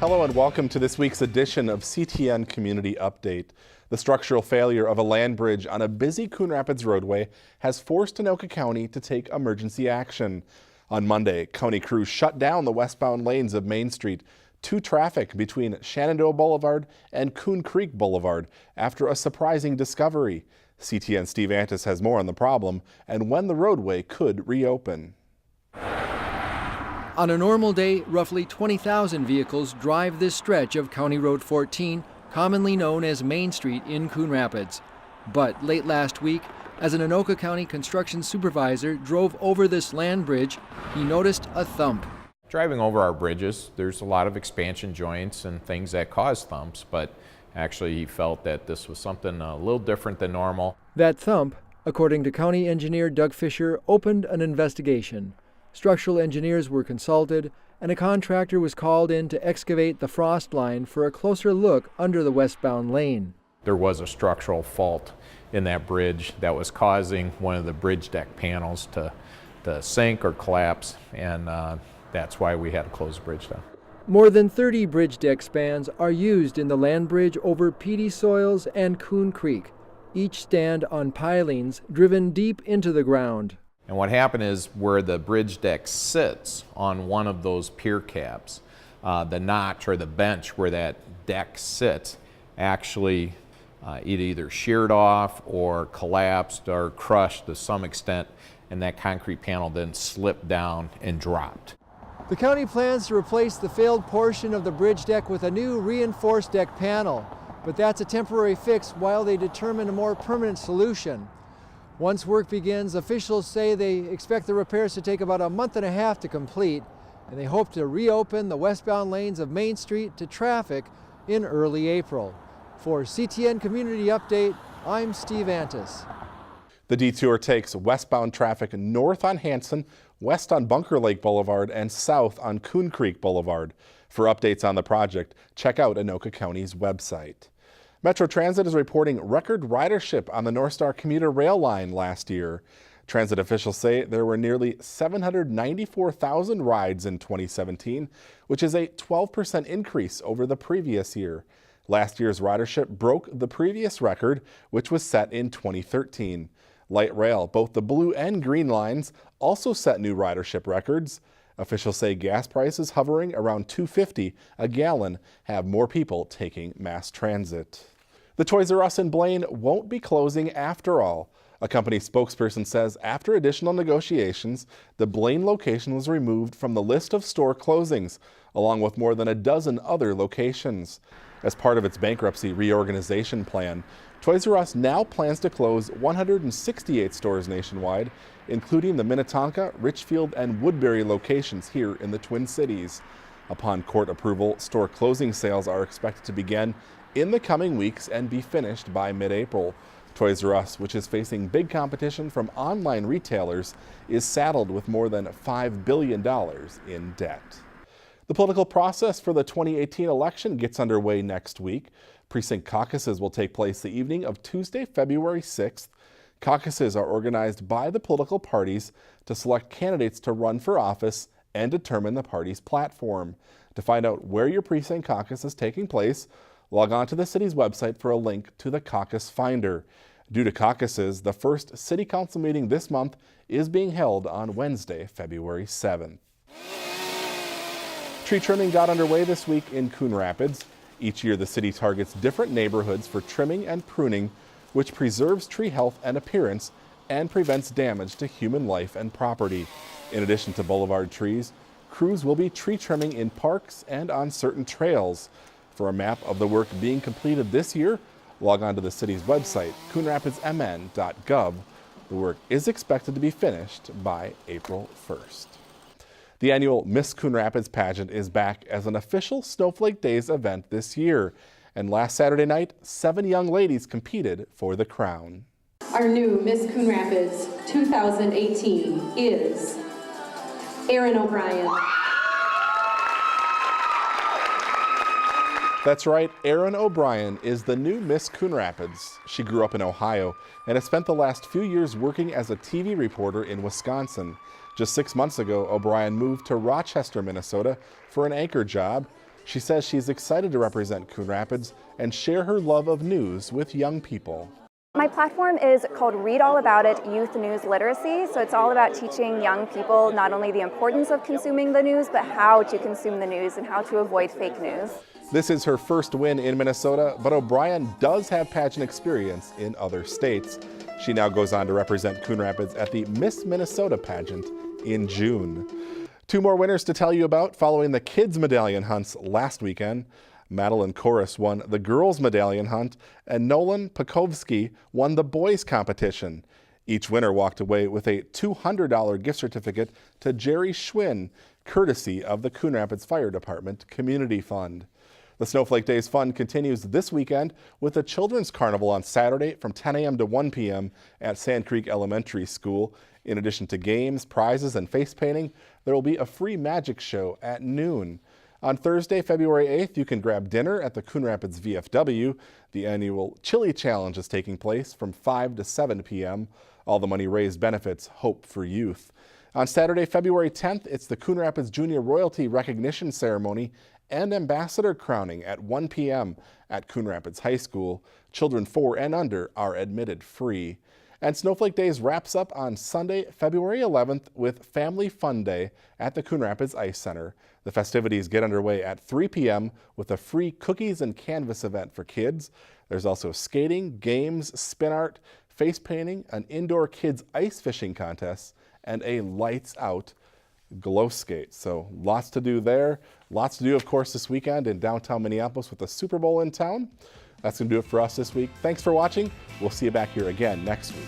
Hello and welcome to this week's edition of CTN Community Update. The structural failure of a land bridge on a busy Coon Rapids roadway has forced Anoka County to take emergency action. On Monday, county crews shut down the westbound lanes of Main Street to traffic between Shenandoah Boulevard and Coon Creek Boulevard after a surprising discovery. CTN Steve Antis has more on the problem and when the roadway could reopen. On a normal day, roughly 20,000 vehicles drive this stretch of County Road 14, commonly known as Main Street in Coon Rapids. But late last week, as an Anoka County construction supervisor drove over this land bridge, he noticed a thump. Driving over our bridges, there's a lot of expansion joints and things that cause thumps, but actually he felt that this was something a little different than normal. That thump, according to County Engineer Doug Fisher, opened an investigation. Structural engineers were consulted, and a contractor was called in to excavate the frost line for a closer look under the westbound lane. There was a structural fault in that bridge that was causing one of the bridge deck panels to sink or collapse, and that's why we had to close the bridge down. More than 30 bridge deck spans are used in the land bridge over peaty soils and Coon Creek. Each stand on pilings driven deep into the ground. And what happened is where the bridge deck sits on one of those pier caps, the notch or the bench where that deck sits actually it either sheared off or collapsed or crushed to some extent, and that concrete panel then slipped down and dropped. The county plans to replace the failed portion of the bridge deck with a new reinforced deck panel, but that's a temporary fix while they determine a more permanent solution. Once work begins, officials say they expect the repairs to take about a month and a half to complete, and they hope to reopen the westbound lanes of Main Street to traffic in early April. For CTN Community Update, I'm Steve Antis. The detour takes westbound traffic north on Hanson, west on Bunker Lake Boulevard, and south on Coon Creek Boulevard. For updates on the project, check out Anoka County's website. Metro Transit is reporting record ridership on the Northstar commuter rail line last year. Transit officials say there were nearly 794,000 rides in 2017, which is a 12% increase over the previous year. Last year's ridership broke the previous record, which was set in 2013. Light rail, both the blue and green lines, also set new ridership records. Officials say gas prices hovering around $2.50 a gallon have more people taking mass transit. The Toys R Us in Blaine won't be closing after all. A company spokesperson says after additional negotiations, the Blaine location was removed from the list of store closings, along with more than a dozen other locations. As part of its bankruptcy reorganization plan, Toys R Us now plans to close 168 stores nationwide, including the Minnetonka, Richfield, and Woodbury locations here in the Twin Cities. Upon court approval, store closing sales are expected to begin in the coming weeks and be finished by mid-April. Toys R Us, which is facing big competition from online retailers, is saddled with more than $5 billion in debt. The political process for the 2018 election gets underway next week. Precinct caucuses will take place the evening of Tuesday, February 6th. Caucuses are organized by the political parties to select candidates to run for office and determine the party's platform. To find out where your precinct caucus is taking place, log on to the city's website for a link to the Caucus Finder. Due to caucuses, the first City Council meeting this month is being held on Wednesday, February 7th. Tree trimming got underway this week in Coon Rapids. Each year, the city targets different neighborhoods for trimming and pruning, which preserves tree health and appearance and prevents damage to human life and property. In addition to boulevard trees, crews will be tree trimming in parks and on certain trails. For a map of the work being completed this year, log on to the city's website, coonrapidsmn.gov. The work is expected to be finished by April 1st. The annual Miss Coon Rapids pageant is back as an official Snowflake Days event this year. And last Saturday night, 7 young ladies competed for the crown. Our new Miss Coon Rapids 2018 is Erin O'Brien. That's right, Erin O'Brien is the new Miss Coon Rapids. She grew up in Ohio and has spent the last few years working as a TV reporter in Wisconsin. Just 6 months ago, O'Brien moved to Rochester, Minnesota for an anchor job. She says she's excited to represent Coon Rapids and share her love of news with young people. My platform is called Read All About It Youth News Literacy, so it's all about teaching young people not only the importance of consuming the news, but how to consume the news and how to avoid fake news. This is her first win in Minnesota, but O'Brien does have pageant experience in other states. She now goes on to represent Coon Rapids at the Miss Minnesota pageant in June. 2 more winners to tell you about following the kids' medallion hunts last weekend. Madeline Chorus won the girls' medallion hunt, and Nolan Pakovsky won the boys' competition. Each winner walked away with a $200 gift certificate to Jerry Schwinn, courtesy of the Coon Rapids Fire Department Community Fund. The Snowflake Days Fun continues this weekend with a children's carnival on Saturday from 10 a.m. to 1 p.m. at Sand Creek Elementary School. In addition to games, prizes, and face painting, there will be a free magic show at noon. On Thursday, February 8th, you can grab dinner at the Coon Rapids VFW. The annual Chili Challenge is taking place from 5 to 7 p.m. All the money raised benefits Hope for Youth. On Saturday, February 10th, it's the Coon Rapids Junior Royalty Recognition Ceremony and Ambassador Crowning at 1 p.m. at Coon Rapids High School. Children 4 and under are admitted free. And Snowflake Days wraps up on Sunday, February 11th with Family Fun Day at the Coon Rapids Ice Center. The festivities get underway at 3 p.m. with a free cookies and canvas event for kids. There's also skating, games, spin art, face painting, an indoor kids ice fishing contest, and a lights out glow skate. So lots to do there. Lots to do, of course, this weekend in downtown Minneapolis with the Super Bowl in town. That's going to do it for us this week. Thanks for watching. We'll see you back here again next week.